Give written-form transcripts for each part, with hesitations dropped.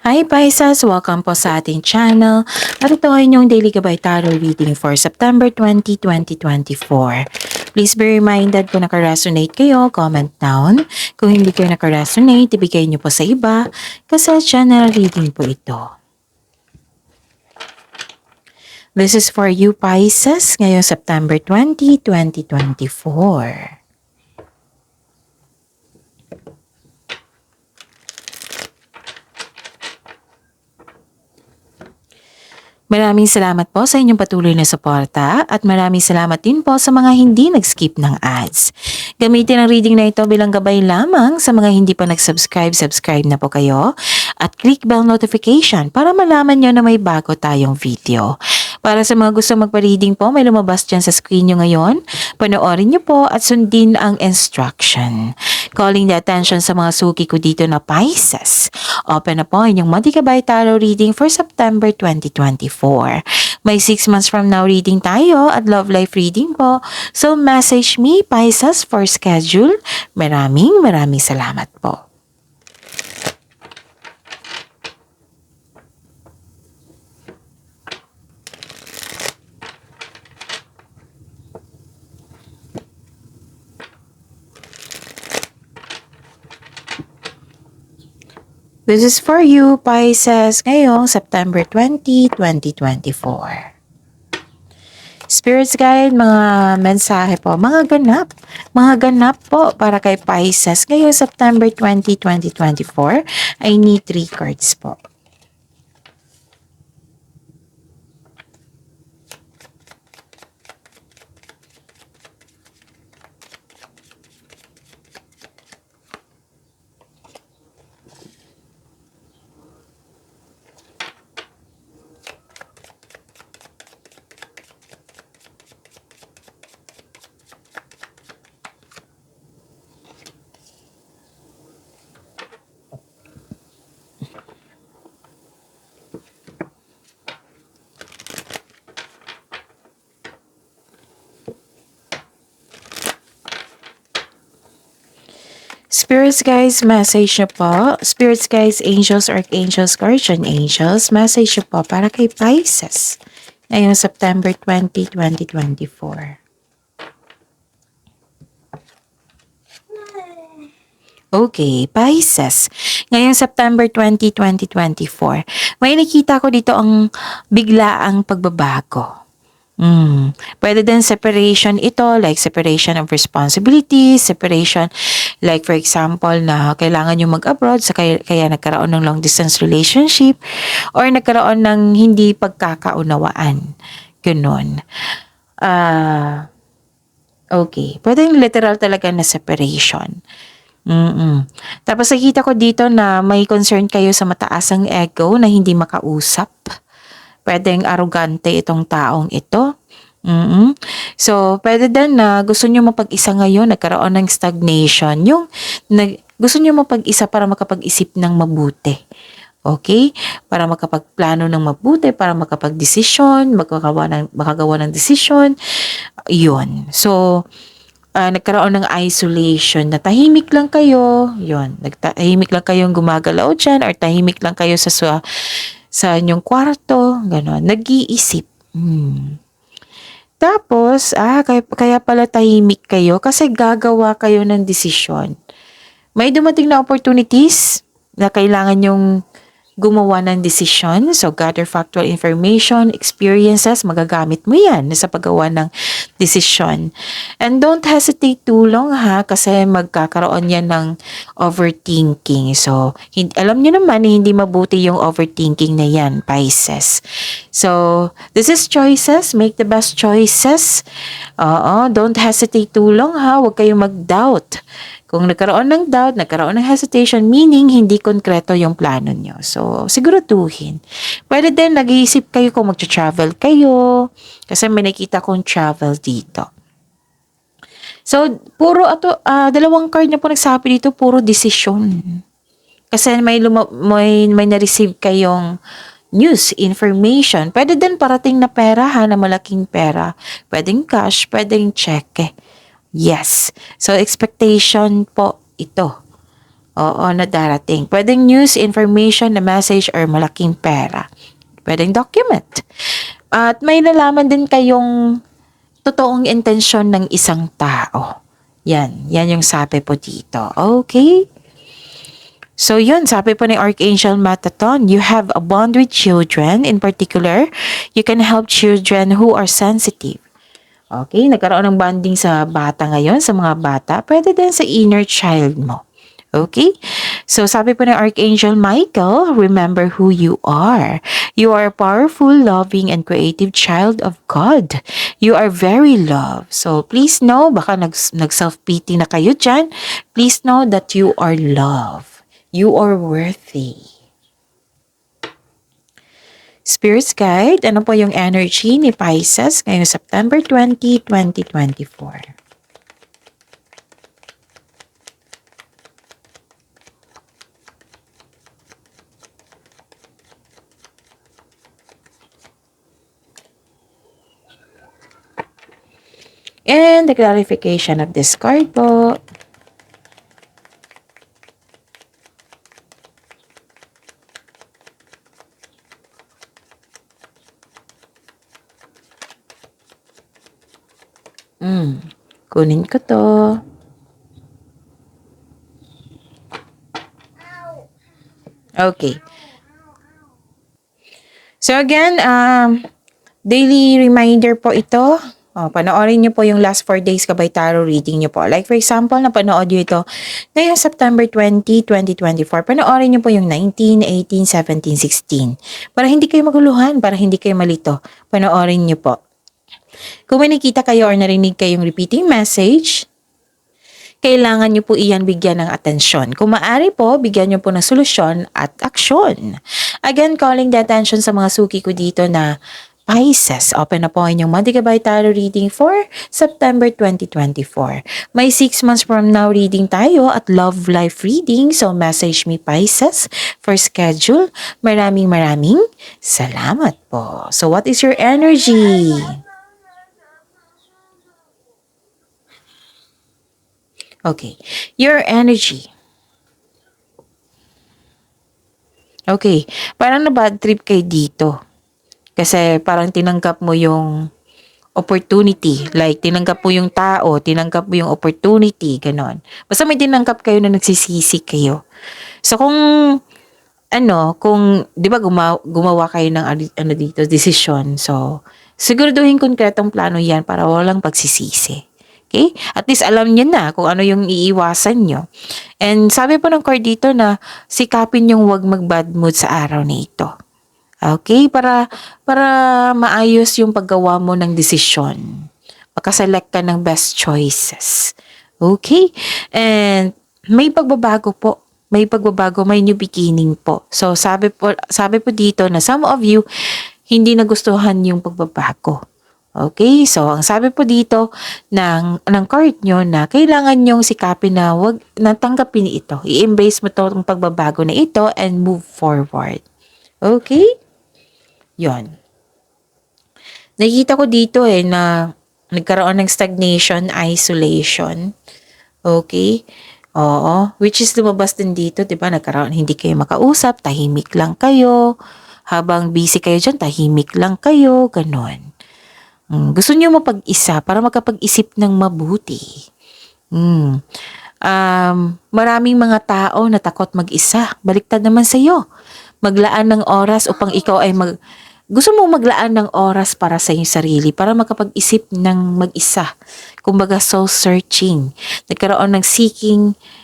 Hi Pisces! Welcome po sa ating channel at ito ay inyong Daily Gabay Tarot reading for September 20, 2024. Please be reminded kung nakaresonate kayo, comment down. Kung hindi kayo nakaresonate, ibigay niyo po sa iba kasi channel reading po ito. This is for you Pisces ngayong September 20, 2024. Maraming salamat po sa inyong patuloy na suporta at maraming salamat din po sa mga hindi nag-skip ng ads. Gamitin ang reading na ito bilang gabay lamang sa mga hindi pa nag-subscribe, subscribe na po kayo at click bell notification para malaman nyo na may bago tayong video. Para sa mga gusto magpa-reading po, may lumabas dyan sa screen nyo ngayon. Panoorin nyo po at sundin ang instruction. Calling the attention sa mga suki ko dito na Pisces. Open na po inyong Monthly Gabay Tarot reading for September 2024. May 6 months from now reading tayo at love life reading po. So message me Pisces for schedule. Maraming salamat po. This is for you, Pisces, ngayong September 20, 2024. Spirits Guide, mga mensahe po, mga ganap po para kay Pisces ngayong September 20, 2024. I need 3 cards po. Spirits guys, message nyo po. Spirits guys, angels, archangels, guardian angels, message nyo po para kay Pisces ngayong September 20, 2024. Okay, Pisces. Ngayong September 20, 2024, may nakita ko dito ang biglaang pagbabago. Pwede din separation ito, like separation of responsibilities, separation, like for example, na kailangan nyo mag-abroad, so kaya nagkaroon ng long distance relationship, or nagkaroon ng hindi pagkakaunawaan. Ganun. Okay. Pwede yung literal talaga na separation. Tapos nakita ko dito na may concern kayo sa mataasang ego na hindi makausap. Pwedeng arrogante itong taong ito. So, pwede din na gusto nyo mapag-isa ngayon, nagkaroon ng stagnation. Gusto nyo mapag-isa para makapag-isip ng mabuti. Okay? Para makapagplano ng mabuti, para makapag-desisyon, makagawa ng desisyon. Yun. So, nagkaroon ng isolation na tahimik lang kayo. Yun. Tahimik lang kayong gumagalaw dyan or tahimik lang kayo sa inyong kwarto, gano'n, nag-iisip. Tapos, kaya pala tahimik kayo kasi gagawa kayo ng desisyon. May dumating na opportunities na kailangan yung gumawa ng desisyon. So, gather factual information, experiences, magagamit mo yan sa paggawa ng desisyon. And don't hesitate too long kasi magkakaroon yan ng overthinking. So, alam nyo naman hindi mabuti yung overthinking na yan, Pisces. So, this is choices. Make the best choices. Don't hesitate too long Huwag kayong mag-doubt. Kung nagkaroon ng doubt, nagkaroon ng hesitation, meaning hindi konkreto yung plano nyo. So, siguraduhin. Pwede din nag-iisip kayo kung mag-travel kayo. Kasi may nakita kong travel dito. So, dalawang card na po nagsabi dito, puro desisyon. Kasi may na-receive kayong news, information. Pwede din parating na pera na malaking pera. Pwedeng cash, pwedeng cheque. Yes. So, expectation po ito. Oo, na darating. Pwedeng news, information, na message, or malaking pera. Pwedeng document. At may nalaman din kayong totoong intensyon ng isang tao. Yan yung sabi po dito. Okay? So yun, sabi po ni Archangel Mataton, you have a bond with children. In particular, you can help children who are sensitive. Okay, nagkaroon ng bonding sa bata ngayon, sa mga bata. Pwede din sa inner child mo. Okay? So sabi po ng Archangel Michael, remember who you are. You are a powerful, loving, and creative child of God. You are very loved. So please know, baka nag-self-pity na kayo dyan. Please know that you are loved. You are worthy. Spirit's Guide, ano po yung energy ni Pisces ngayong September 20, 2024? And the clarification of this card po. Kunin ko to. Okay. So again, daily reminder po ito. Panoorin nyo po yung last 4 days Gabay Tarot reading nyo po. Like for example, napanood nyo ito ngayong September 20, 2024. Panoorin nyo po yung 19, 18, 17, 16. Para hindi kayo maguluhan, para hindi kayo malito. Panoorin nyo po. Kung may nakita kayo or narinig kayong repeating message, kailangan nyo po iyan bigyan ng atensyon. Kung maaari po, bigyan nyo po ng solusyon at aksyon. Again, calling the attention sa mga suki ko dito na Pisces. Open na po ang inyong Monday Gabay Tarot reading for September 2024. May 6 months from now reading tayo at love life reading. So message me Pisces for schedule. Maraming salamat po. So what is your energy? Okay, your energy. Okay, parang na-bad trip kayo dito. Kasi parang tinanggap mo yung opportunity. Like, tinanggap mo yung tao, tinanggap mo yung opportunity, ganon. Basta may tinanggap kayo na nagsisisi kayo. So, kung, di ba gumawa kayo ng dito, decision. So, siguraduhin konkretong plano yan para walang pagsisisi. Okay? At least alam niyo na kung ano yung iiwasan nyo. And sabi po ng card dito na sikapin yung wag mag-bad mood sa araw na ito. Okay? Para maayos yung paggawa mo ng desisyon. Makaselect ka ng best choices. Okay? And may pagbabago po. May pagbabago, may new beginning po. So sabi po dito na some of you hindi nagustuhan yung pagbabago. Okay? So ang sabi po dito ng card nyo na kailangan nyong sikapin na wag natanggapin ito. I-embrace mo to ang pagbabago na ito and move forward. Okay? Yon. Nakikita ko dito na nagkaroon ng stagnation, isolation. Okay? Oo. Which is lumabas din dito, diba? Nagkaroon, hindi kayo makausap, tahimik lang kayo. Habang busy kayo dyan, tahimik lang kayo. Ganon. Gusto niyo mapag-isa para makapag-isip ng mabuti. Maraming mga tao na takot mag-isa. Baliktad naman sa iyo. Maglaan ng oras upang ikaw ay gusto mo maglaan ng oras para sa iyong sarili, para makapag-isip ng mag-isa. Kumbaga soul searching. Nagkaroon ng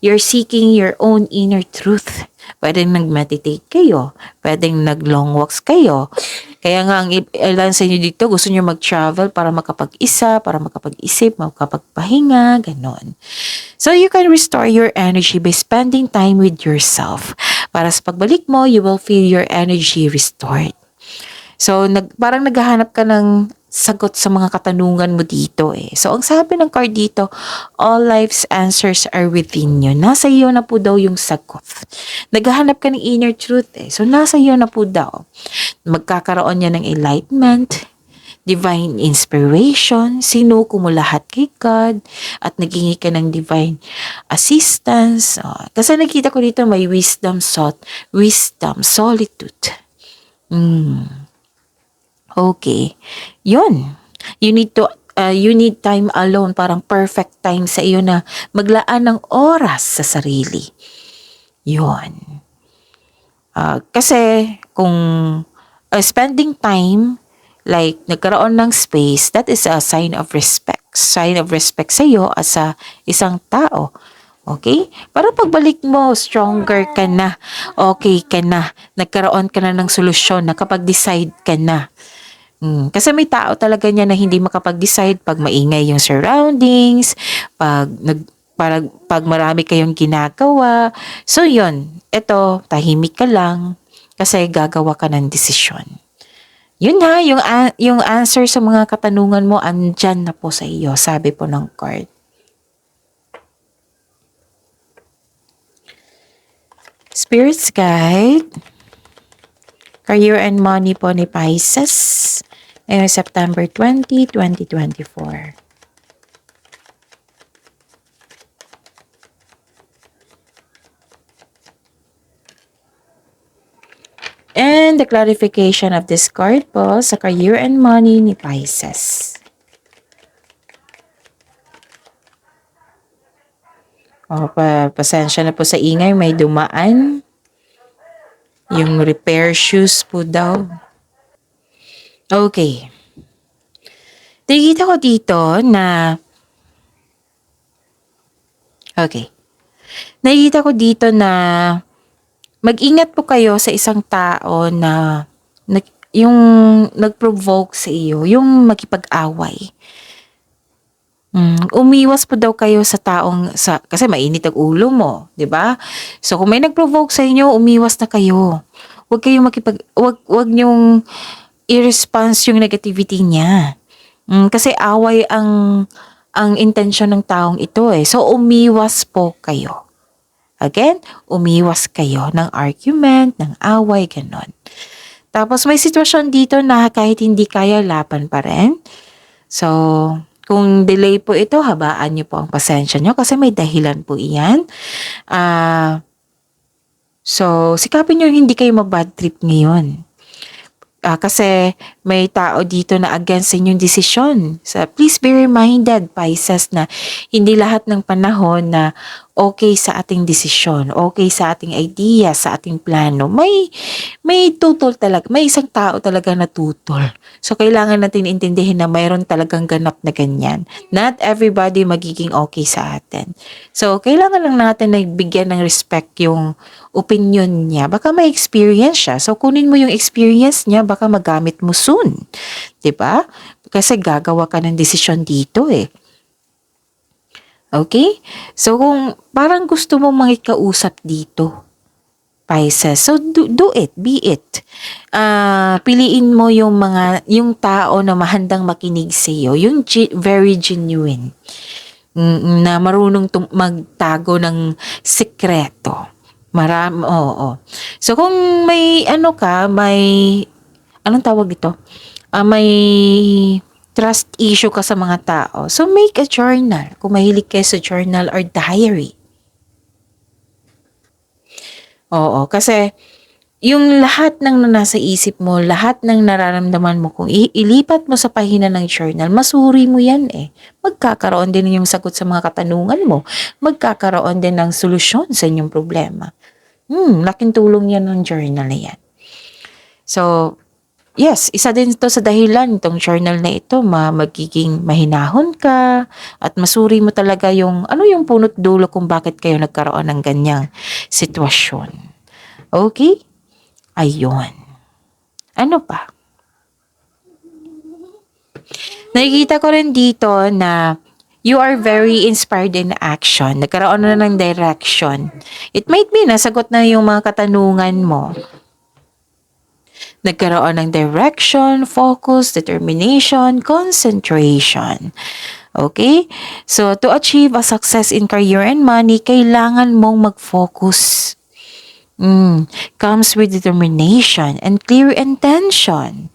you're seeking your own inner truth. Pwedeng nag-meditate kayo. Pwedeng nag-long walks kayo. Kaya nga ang ilan sa inyo dito, gusto nyo mag-travel para makapag-isa, para makapag-isip, makapagpahinga, ganon. So you can restore your energy by spending time with yourself. Para sa pagbalik mo, you will feel your energy restored. So, parang naghahanap ka ng sagot sa mga katanungan mo dito So, ang sabi ng card dito, all life's answers are within you. Nasa iyo na po daw yung sagot. Naghahanap ka ng inner truth So, nasa iyo na po daw. Magkakaroon niya ng enlightenment. divine inspiration, sinuko mo lahat kay God, at naghingi ka ng divine assistance. Kasi nakita ko dito may wisdom sought, wisdom, solitude. Okay. Yun. You need time alone, parang perfect time sa iyo na maglaan ng oras sa sarili. Yun. Kasi kung spending time, like nagkaroon ng space, that is a sign of respect. Sign of respect sa iyo as a isang tao. Okay? Para pagbalik mo, stronger ka na. Okay ka na. Nagkaroon ka na ng solusyon. Nakapag-decide ka na. Kasi may tao talaga niya na hindi makapag-decide pag maingay yung surroundings, pag marami kayong ginagawa. So yun, eto, tahimik ka lang kasi gagawa ka ng desisyon. Yun ha, yung answer sa mga katanungan mo andyan na po sa iyo, sabi po ng card. Spirits guide, career and money po ni Pisces, ngayong September 20, 2024. And the clarification of this card po sa career and money ni Pisces. Pasensya na po sa ingay, may dumaan. Yung repair shoes po daw. Okay. Nakikita ko dito na nakikita ko dito na mag-ingat po kayo sa isang tao na yung nag-provoke sa iyo, yung makipag-away. Umiwas po daw kayo sa taong kasi mainit ang ulo mo, 'di ba? So kung may nag-provoke sa inyo, umiwas na kayo. Huwag kayong wag niyong i-response yung negativity niya. Kasi away ang intensyon ng taong ito eh. So umiwas po kayo. Again, umiwas kayo ng argument, ng away, ganon. Tapos may sitwasyon dito na kahit hindi kaya, laban pa rin. So, kung delay po ito, habaan niyo po ang pasensya niyo kasi may dahilan po iyan. So, sikapin niyo hindi kayo mag-bad trip ngayon. Kasi may tao dito na against sa inyong desisyon. So, please be reminded, Pisces, na hindi lahat ng panahon na okay sa ating desisyon, okay sa ating idea, sa ating plano. May tutol talaga, may isang tao talaga na tutol. So, kailangan natin intindihin na mayroon talagang ganap na ganyan. Not everybody magiging okay sa atin. So, kailangan lang natin na bigyan ng respect yung opinion niya. Baka may experience siya. So, kunin mo yung experience niya, baka magamit mo soon. 'Di ba? Kasi gagawa ka ng desisyon dito eh. Okay? So, kung parang gusto mo makikausap dito, Pisces, so do it, be it. Piliin mo yung tao na mahandang makinig sa iyo, yung very genuine, na marunong magtago ng sikreto. Oo. So, kung may anong tawag ito? May trust issue ka sa mga tao. So, make a journal. Kung mahilig kayo sa journal or diary. Oo, kasi yung lahat ng nasa isip mo, lahat ng nararamdaman mo, kung ilipat mo sa pahina ng journal, masuri mo yan eh. Magkakaroon din yung sagot sa mga katanungan mo. Magkakaroon din ng solusyon sa inyong problema. Laking tulong yan ng journal na yan. So, yes, isa din ito sa dahilan itong journal na ito, magiging mahinahon ka at masuri mo talaga yung punot dulo kung bakit kayo nagkaroon ng ganyang sitwasyon. Okay? Ayun. Ano pa? Nakikita ko rin dito na you are very inspired in action. Nagkaroon na ng direction. It might be nasagot na yung mga katanungan mo. Nagkaroon ng direction, focus, determination, concentration. Okay? So, to achieve a success in career and money, kailangan mong mag-focus. Comes with determination and clear intention.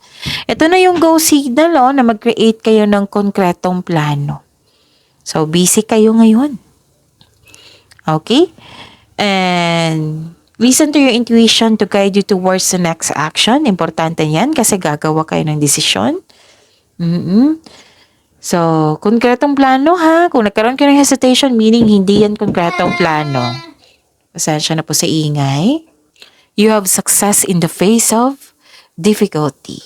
Ito na yung go signal na mag-create kayo ng konkretong plano. So, busy kayo ngayon. Okay? And listen to your intuition to guide you towards the next action. Importante yan kasi gagawa kayo ng desisyon. So, konkretong plano ha. Kung nagkaroon kayo ng hesitation, meaning hindi yan konkretong plano. Pasensya na po sa ingay. You have success in the face of difficulty.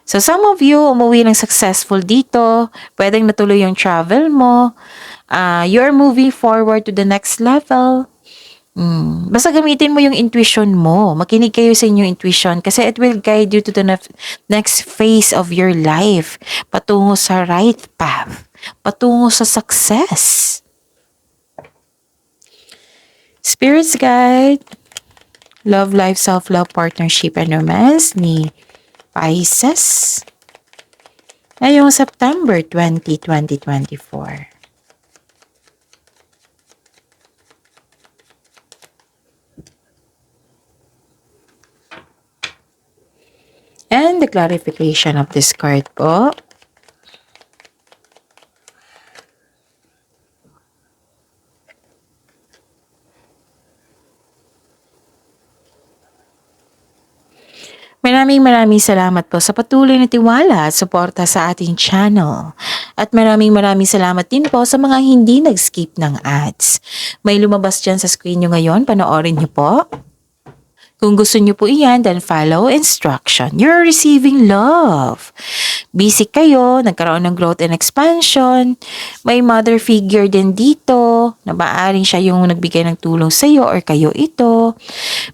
So, some of you umuwi ng successful dito. Pwedeng natuloy yung travel mo. You're moving forward to the next level. Basta gamitin mo yung intuition mo. Makinig kayo sa inyong intuition kasi it will guide you to the next phase of your life. Patungo sa right path. Patungo sa success. Spirits guide. Love, life, self-love, partnership, and romance ni Pisces. Ngayong September 20, 2024. And the clarification of this card po. Maraming salamat po sa patuloy na tiwala at suporta sa ating channel. At maraming salamat din po sa mga hindi nag-skip ng ads. May lumabas dyan sa screen nyo ngayon, panoorin nyo po. Kung gusto nyo po iyan, then follow instruction. You're receiving love. Busy kayo, nagkaroon ng growth and expansion. May mother figure din dito, na maaaring siya yung nagbigay ng tulong sa iyo or kayo ito.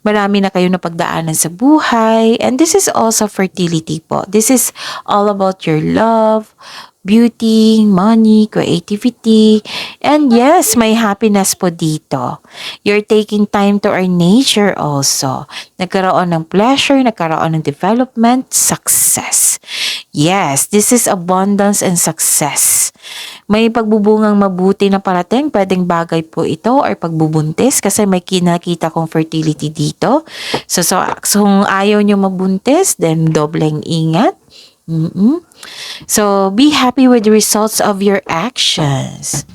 Marami na kayo napagdaanan sa buhay. And this is also fertility po. This is all about your love, beauty, money, creativity, and yes, may happiness po dito. You're taking time to earn nature also. Nagkaroon ng pleasure, nagkaroon ng development, success. Yes, this is abundance and success. May pagbubungang mabuti na parating, pwedeng bagay po ito or pagbubuntis kasi may kinakita kong fertility dito. So kung ayaw nyo mabuntis, then dobleng ingat. So, be happy with the results of your actions.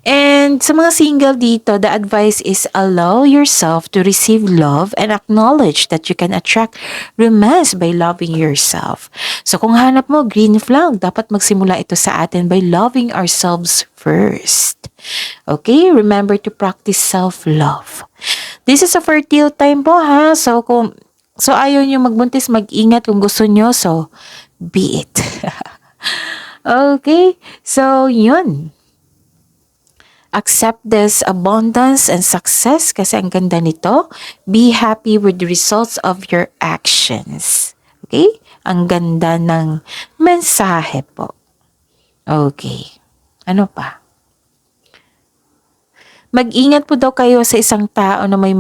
And sa mga single dito, the advice is allow yourself to receive love and acknowledge that you can attract romance by loving yourself. So, kung hanap mo, green flag, dapat magsimula ito sa atin by loving ourselves first. Okay? Remember to practice self-love. This is a fertile time po ha. So, ayaw nyo magbuntis, mag-ingat kung gusto nyo. So, be it. Okay? So, yun. Accept this abundance and success kasi ang ganda nito. Be happy with the results of your actions. Okay? Ang ganda ng mensahe po. Okay. Ano pa? Mag-ingat po daw kayo sa isang tao na may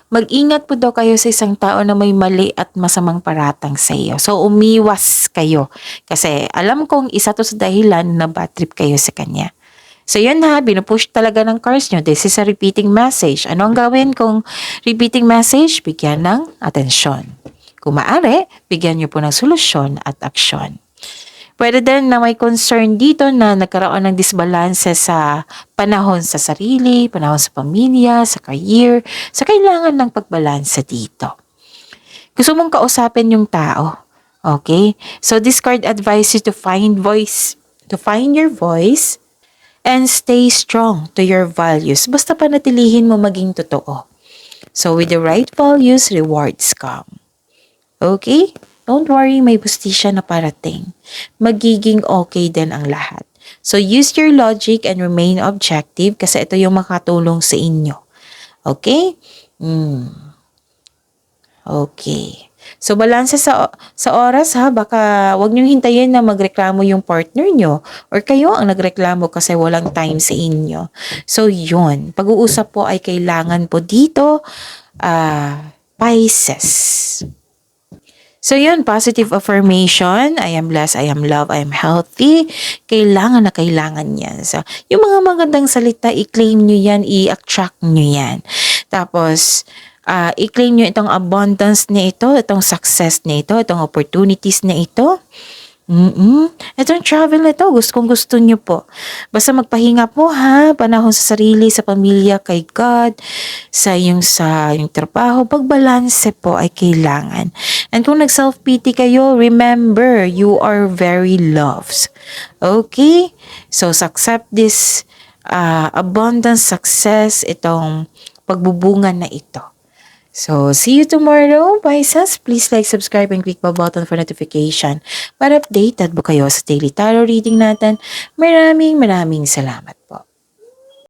mag-ingat po daw kayo sa isang tao na may mali at masamang paratang sa iyo. So, umiwas kayo. Kasi alam kong isa to sa dahilan na bad trip kayo sa kanya. So, yun ha, binupush talaga ng cards nyo. This is a repeating message. Ano ang gawin kung repeating message? Bigyan ng atensyon. Kung maaari, bigyan nyo po ng solusyon at aksyon. Pwede din na may concern dito na nagkaroon ng disbalance sa panahon sa sarili, panahon sa pamilya, sa career, sa kailangan ng pagbalansa dito. Gusto mong kausapin yung tao. Okay? So this card advises you to find your voice and stay strong to your values. Basta panatilihin mo maging totoo. So with the right values, rewards come. Okay? Don't worry, may bustisya na parating. Magiging okay din ang lahat. So, use your logic and remain objective kasi ito yung makatulong sa inyo. Okay? Okay. So, balanse sa oras ha. Baka wag niyong hintayin na magreklamo yung partner nyo or kayo ang nagreklamo kasi walang time sa inyo. So, yun. Pag-uusap po ay kailangan po dito, Pisces. So yun, positive affirmation. I am blessed, I am loved, I am healthy. Kailangan na kailangan yan. So, yung mga magandang salita, i-claim nyo yan, i-attract nyo yan. Tapos, i-claim nyo itong abundance na ito, itong success na ito, itong opportunities na ito. Itong travel na ito, gustong gusto nyo po. Basta magpahinga po ha, panahon sa sarili, sa pamilya, kay God, sa yung trabaho, pagbalanse po ay kailangan. And kung nag-self-pity kayo, remember, you are very loved. Okay? So, accept this abundance, success, itong pagbubunga na ito. So, see you tomorrow, Pisces. Please like, subscribe, and click the button for notification para updated po kayo sa daily tarot reading natin. Maraming salamat po.